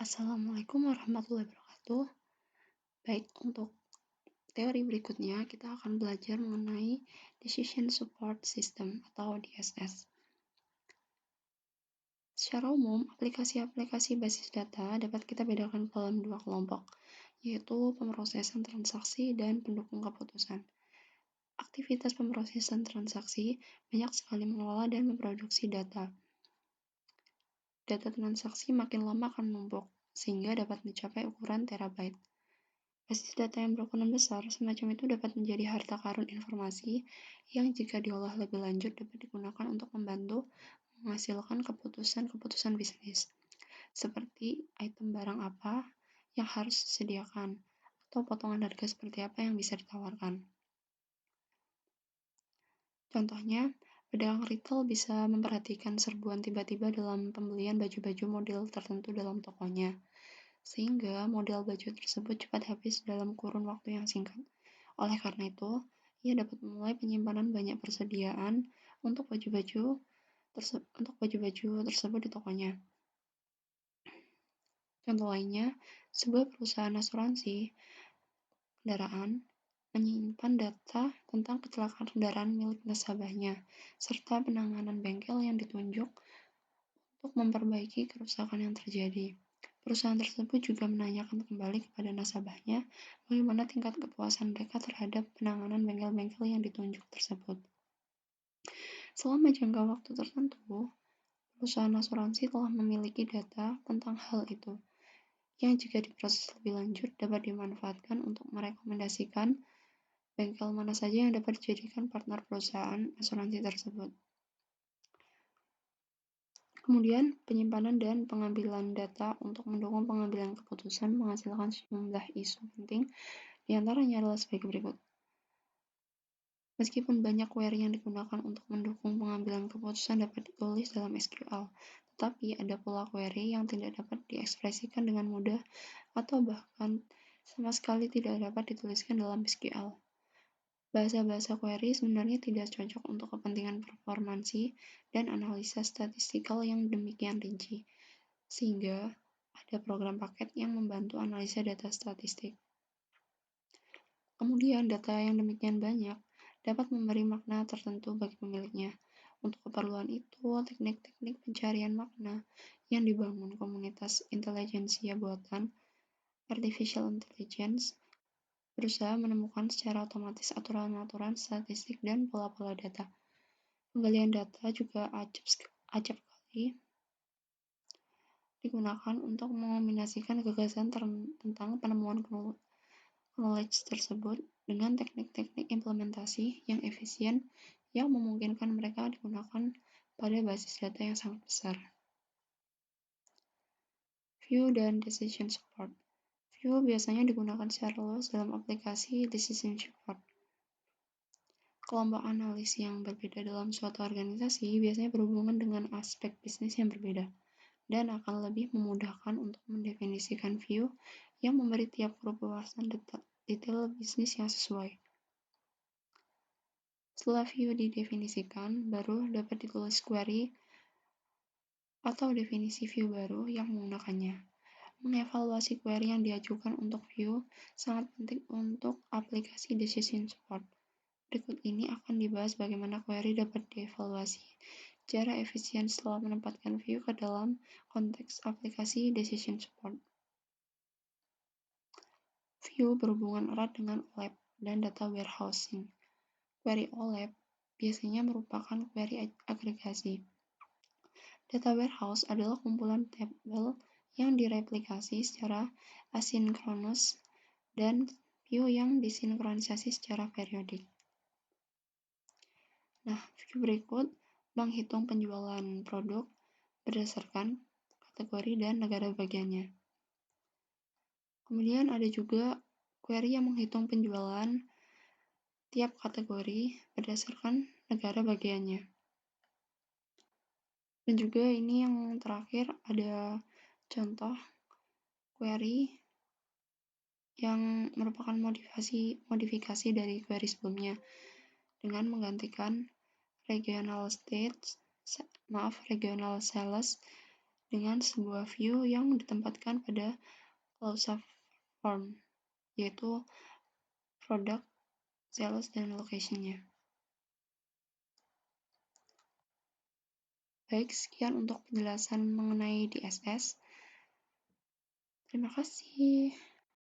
Assalamualaikum warahmatullahi wabarakatuh. Baik, untuk teori berikutnya kita akan belajar mengenai Decision Support System atau DSS. Secara umum, aplikasi-aplikasi basis data dapat kita bedakan dalam dua kelompok, yaitu pemrosesan transaksi dan pendukung keputusan. Aktivitas pemrosesan transaksi banyak sekali mengelola dan memproduksi data. Data transaksi makin lama akan menumpuk, sehingga dapat mencapai ukuran terabyte. Basis data yang berukuran besar semacam itu dapat menjadi harta karun informasi yang jika diolah lebih lanjut dapat digunakan untuk membantu menghasilkan keputusan-keputusan bisnis, seperti item barang apa yang harus disediakan, atau potongan harga seperti apa yang bisa ditawarkan. Contohnya, pedagang retail bisa memperhatikan serbuan tiba-tiba dalam pembelian baju-baju model tertentu dalam tokonya, sehingga model baju tersebut cepat habis dalam kurun waktu yang singkat. Oleh karena itu, ia dapat memulai penyimpanan banyak persediaan untuk baju-baju tersebut di tokonya. Contoh lainnya, sebuah perusahaan asuransi kendaraan menyimpan data tentang kecelakaan kendaraan milik nasabahnya, serta penanganan bengkel yang ditunjuk untuk memperbaiki kerusakan yang terjadi. Perusahaan tersebut juga menanyakan kembali kepada nasabahnya bagaimana tingkat kepuasan mereka terhadap penanganan bengkel-bengkel yang ditunjuk tersebut. Selama jangka waktu tertentu, perusahaan asuransi telah memiliki data tentang hal itu, yang jika diproses lebih lanjut dapat dimanfaatkan untuk merekomendasikan bengkel mana saja yang dapat dijadikan partner perusahaan asuransi tersebut. Kemudian, penyimpanan dan pengambilan data untuk mendukung pengambilan keputusan menghasilkan sejumlah isu penting, diantaranya adalah sebagai berikut. Meskipun banyak query yang digunakan untuk mendukung pengambilan keputusan dapat ditulis dalam SQL, tetapi ada pula query yang tidak dapat diekspresikan dengan mudah atau bahkan sama sekali tidak dapat dituliskan dalam SQL. Bahasa-bahasa query sebenarnya tidak cocok untuk kepentingan performansi dan analisa statistikal yang demikian rinci, sehingga ada program paket yang membantu analisa data statistik. Kemudian, data yang demikian banyak dapat memberi makna tertentu bagi pemiliknya. Untuk keperluan itu, teknik-teknik pencarian makna yang dibangun komunitas intelijensia buatan artificial intelligence berusaha menemukan secara otomatis aturan-aturan statistik dan pola-pola data. Penggalian data juga acap kali digunakan untuk mengombinasikan gagasan tentang penemuan knowledge tersebut dengan teknik-teknik implementasi yang efisien yang memungkinkan mereka digunakan pada basis data yang sangat besar. View dan Decision Support. View biasanya digunakan secara luas dalam aplikasi Decision Support. Kelompok analis yang berbeda dalam suatu organisasi biasanya berhubungan dengan aspek bisnis yang berbeda, dan akan lebih memudahkan untuk mendefinisikan view yang memberi tiap grup wawasan detail bisnis yang sesuai. Setelah view didefinisikan, baru dapat ditulis query atau definisi view baru yang menggunakannya. Mengevaluasi query yang diajukan untuk view sangat penting untuk aplikasi Decision Support. Berikut ini akan dibahas bagaimana query dapat dievaluasi secara efisien setelah menempatkan view ke dalam konteks aplikasi Decision Support. View berhubungan erat dengan OLAP dan data warehousing. Query OLAP biasanya merupakan query agregasi. Data warehouse adalah kumpulan tabel yang direplikasi secara asinkronus dan view yang disinkronisasi secara periodik. View berikut menghitung penjualan produk berdasarkan kategori dan negara bagiannya. Kemudian ada juga query yang menghitung penjualan tiap kategori berdasarkan negara bagiannya. Dan juga ini yang terakhir ada contoh query yang merupakan modifikasi dari query sebelumnya dengan menggantikan regional sales dengan sebuah view yang ditempatkan pada clausa form, yaitu product, sales, dan location-nya. Baik, sekian untuk penjelasan mengenai DSS. Terima kasih.